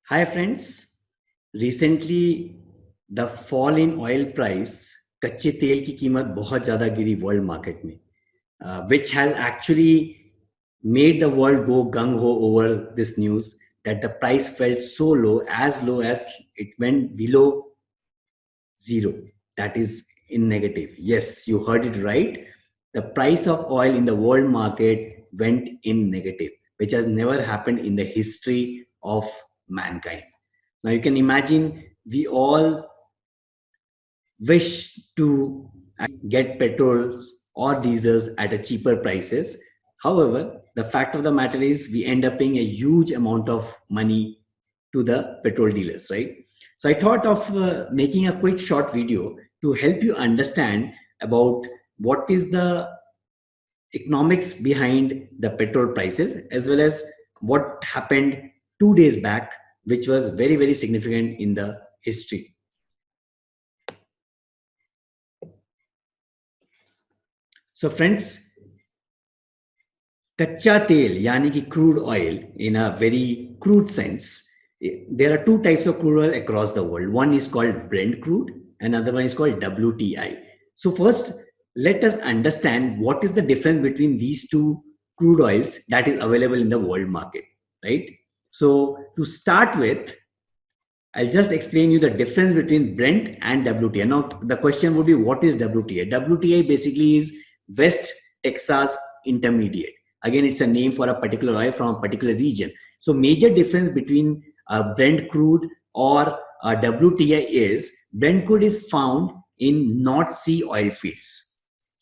Hi friends, recently the fall in oil price, कच्चे तेल की कीमत बहुत ज़्यादा गिरी वर्ल्ड मार्केट में, which has actually made the world go gung-ho over this news that the price fell so low as it went below zero. That is in negative. Yes, you heard it right. The price of oil in the world market went in negative, which has never happened in the history of mankind. Now you can imagine we all wish to get petrols or diesels at a cheaper prices. However, the fact of the matter is we end up paying a huge amount of money to the petrol dealers, right? So I thought of making a quick short video to help you understand about what is the economics behind the petrol prices as well as what happened 2 days back, which was very significant in the history. So friends, कच्चा तेल यानी कि crude oil in a very crude sense, there are two types of crude oil across the world. One is called Brent crude, another one is called WTI. So first, let us understand what is the difference between these two crude oils that is available in the world market, right? So to start with, I'll just explain you the difference between Brent and WTI. Now, the question would be, what is WTI? WTI basically is West Texas Intermediate. Again, it's a name for a particular oil from a particular region. So, major difference between Brent crude or WTI is Brent crude is found in North Sea oil fields,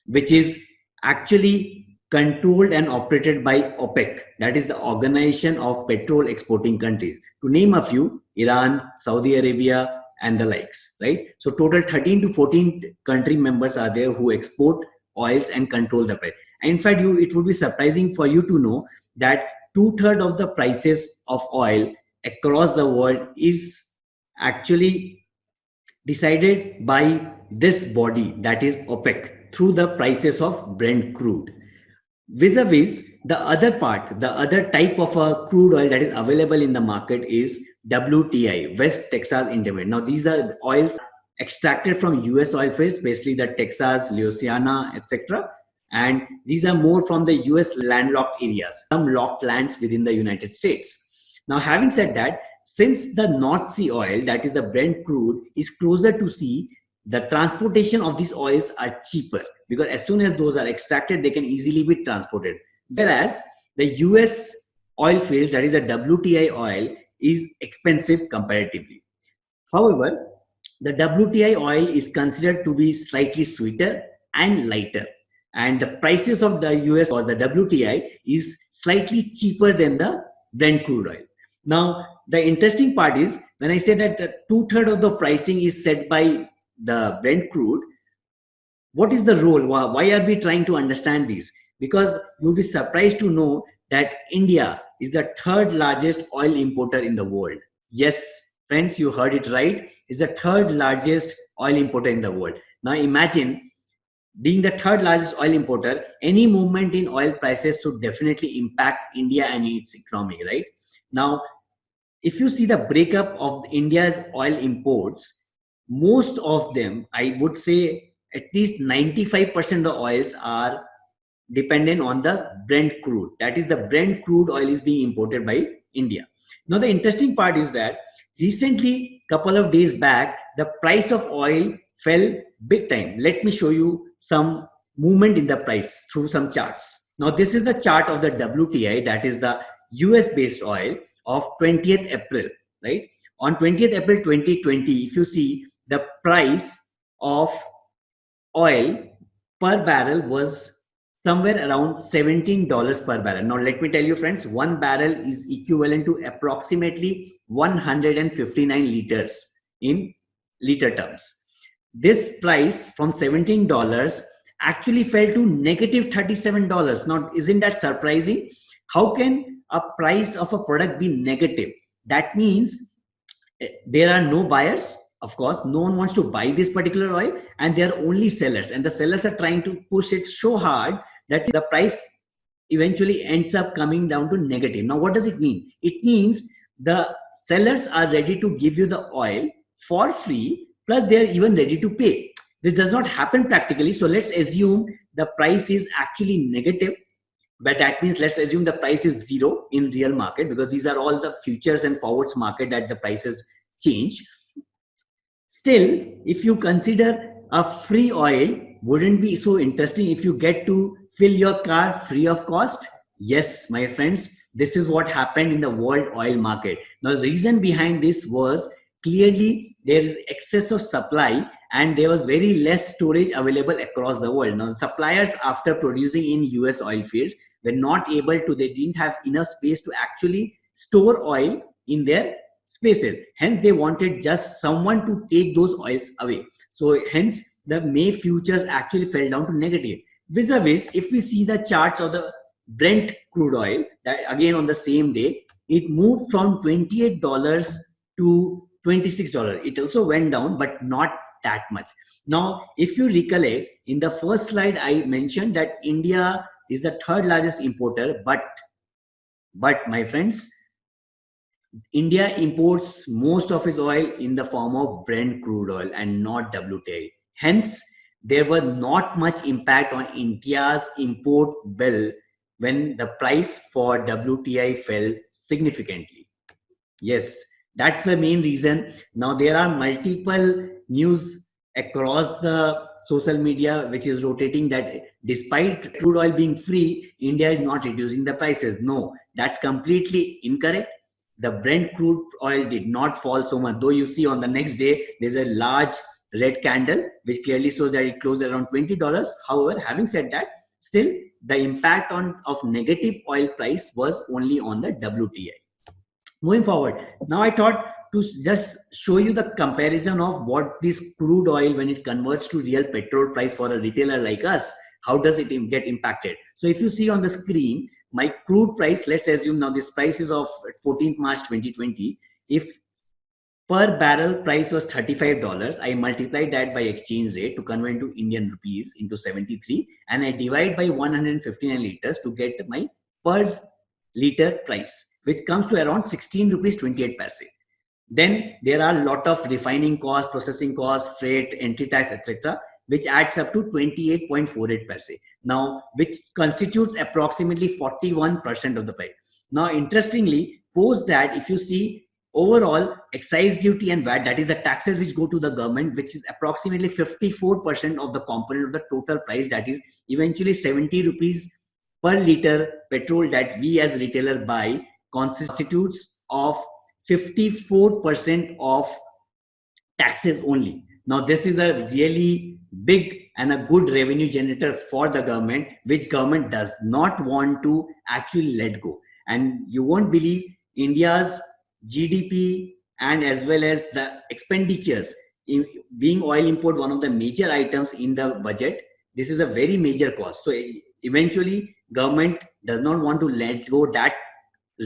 which is actually controlled and operated by OPEC, that is the Organization of Petrol Exporting Countries. To name a few, Iran, Saudi Arabia, and the likes, right? So total 13 to 14 country members are there who export oils and control the price. And in fact, it would be surprising for you to know that 2/3 of the prices of oil across the world is actually decided by this body, that is OPEC, through the prices of Brent crude. Vis-a-vis, the other part, the other type of a crude oil that is available in the market is WTI, West Texas Intermediate. Now, these are oils extracted from US oil fields, especially the Texas, Louisiana, etc. And these are more from the US landlocked areas, some locked lands within the United States. Now, having said that, since the North Sea oil, that is the Brent crude, is closer to sea, the transportation of these oils are cheaper because as soon as those are extracted, they can easily be transported. Whereas the US oil fields, that is the WTI oil, is expensive comparatively. However, the WTI oil is considered to be slightly sweeter and lighter. And the prices of the US or the WTI is slightly cheaper than the Brent crude oil. Now, the interesting part is when I say that the 2/3 of the pricing is set by the Brent crude, what is the role? Why are we trying to understand this? Because you'll be surprised to know that India is the third largest oil importer in the world. Yes, friends, you heard it right. It's the third largest oil importer in the world. Now imagine being the third largest oil importer, any movement in oil prices should definitely impact India and its economy, right? Now, if you see the breakup of India's oil imports, most of them, I would say at least 95% of oils are dependent on the Brent crude. That is, the Brent crude oil is being imported by India. Now, the interesting part is that recently, couple of days back, the price of oil fell big time. Let me show you some movement in the price through some charts. Now, this is the chart of the WTI, that is the US based oil of 20th April, right? On 20th April 2020, if you see the price of oil per barrel was somewhere around $17 per barrel. Now, let me tell you, friends, one barrel is equivalent to approximately 159 liters in liter terms. This price from $17 actually fell to negative $37. Now, isn't that surprising? How can a price of a product be negative? That means there are no buyers. Of course, no one wants to buy this particular oil, and there are only sellers, and the sellers are trying to push it so hard that the price eventually ends up coming down to negative. Now, what does it mean? It means the sellers are ready to give you the oil for free, plus they are even ready to pay. This does not happen practically. So let's assume the price is actually negative, but that means let's assume the price is zero in real market, because these are all the futures and forwards market that the prices change. Still, if you consider a free oil, wouldn't be so interesting if you get to fill your car free of cost? Yes, my friends, this is what happened in the world oil market. Now, the reason behind this was clearly there is excess of supply and there was very less storage available across the world. Now, suppliers, after producing in US oil fields, were not able to, they didn't have enough space to actually store oil in their spaces. Hence, they wanted just someone to take those oils away. So hence, the May futures actually fell down to negative. Vis-a-vis, if we see the charts of the Brent crude oil, that again on the same day, it moved from $28 to $26. It also went down, but not that much. Now, if you recollect, in the first slide, I mentioned that India is the third largest importer, but my friends, India imports most of its oil in the form of Brent crude oil and not WTI. Hence, there was not much impact on India's import bill when the price for WTI fell significantly. Yes, that's the main reason. Now, there are multiple news across the social media which is rotating that despite crude oil being free, India is not reducing the prices. No, that's completely incorrect. The Brent crude oil did not fall so much, though you see on the next day there's a large red candle which clearly shows that it closed around $20. However, having said that, still the impact of negative oil price was only on the WTI. Moving forward, now I thought to just show you the comparison of what this crude oil, when it converts to real petrol price for a retailer like us, how does it get impacted. So if you see on the screen, my crude price, let's assume now this price is of 14th March 2020. If per barrel price was $35, I multiply that by exchange rate to convert into Indian rupees into 73, and I divide by 159 liters to get my per liter price, which comes to around 16 rupees 28 paise. Then there are a lot of refining costs, processing costs, freight, entry tax, etc., which adds up to 28.48 paise. Now, which constitutes approximately 41% of the price. Now, interestingly, post that, if you see overall excise duty and VAT, that is the taxes which go to the government, which is approximately 54% of the component of the total price, that is eventually 70 rupees per liter petrol that we as retailer buy, constitutes of 54% of taxes only. Now, this is a really big and a good revenue generator for the government, which government does not want to actually let go. And you won't believe India's GDP and as well as the expenditures, in being oil import one of the major items in the budget, this is a very major cost. So eventually government does not want to let go that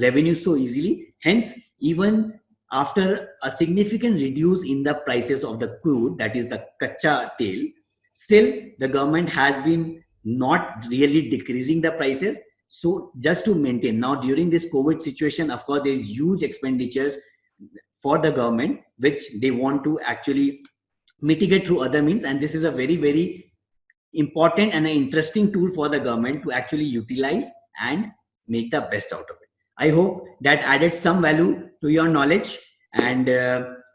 revenue so easily. Hence, even after a significant reduce in the prices of the crude, that is the kacha tail, still the government has been not really decreasing the prices. So just to maintain, now during this COVID situation, of course, there is huge expenditures for the government, which they want to actually mitigate through other means. And this is a very, very important and an interesting tool for the government to actually utilize and make the best out of it. I hope that added some value to your knowledge, and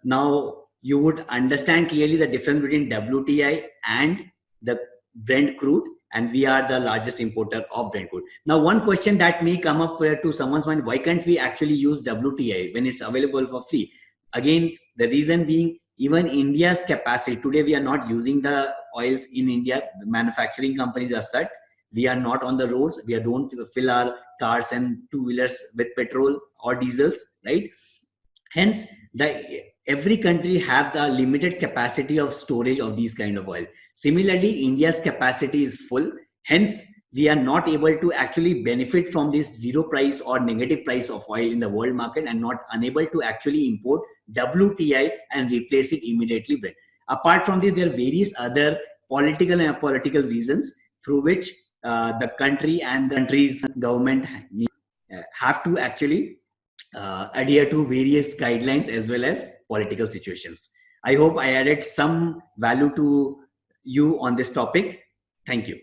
now you would understand clearly the difference between WTI and the Brent crude, and we are the largest importer of Brent crude. Now, one question that may come up to someone's mind: why can't we actually use WTI when it's available for free? Again, the reason being, even India's capacity today, we are not using the oils in India. The manufacturing companies are such. We are not on the roads. We don't fill our cars and two-wheelers with petrol or diesels, right? Hence, every country have the limited capacity of storage of these kind of oil. Similarly, India's capacity is full. Hence, we are not able to actually benefit from this zero price or negative price of oil in the world market, and not unable to actually import WTI and replace it immediately. Apart from this, there are various other political and apolitical reasons through which the country and the country's government have to actually adhere to various guidelines as well as political situations. I hope I added some value to you on this topic. Thank you.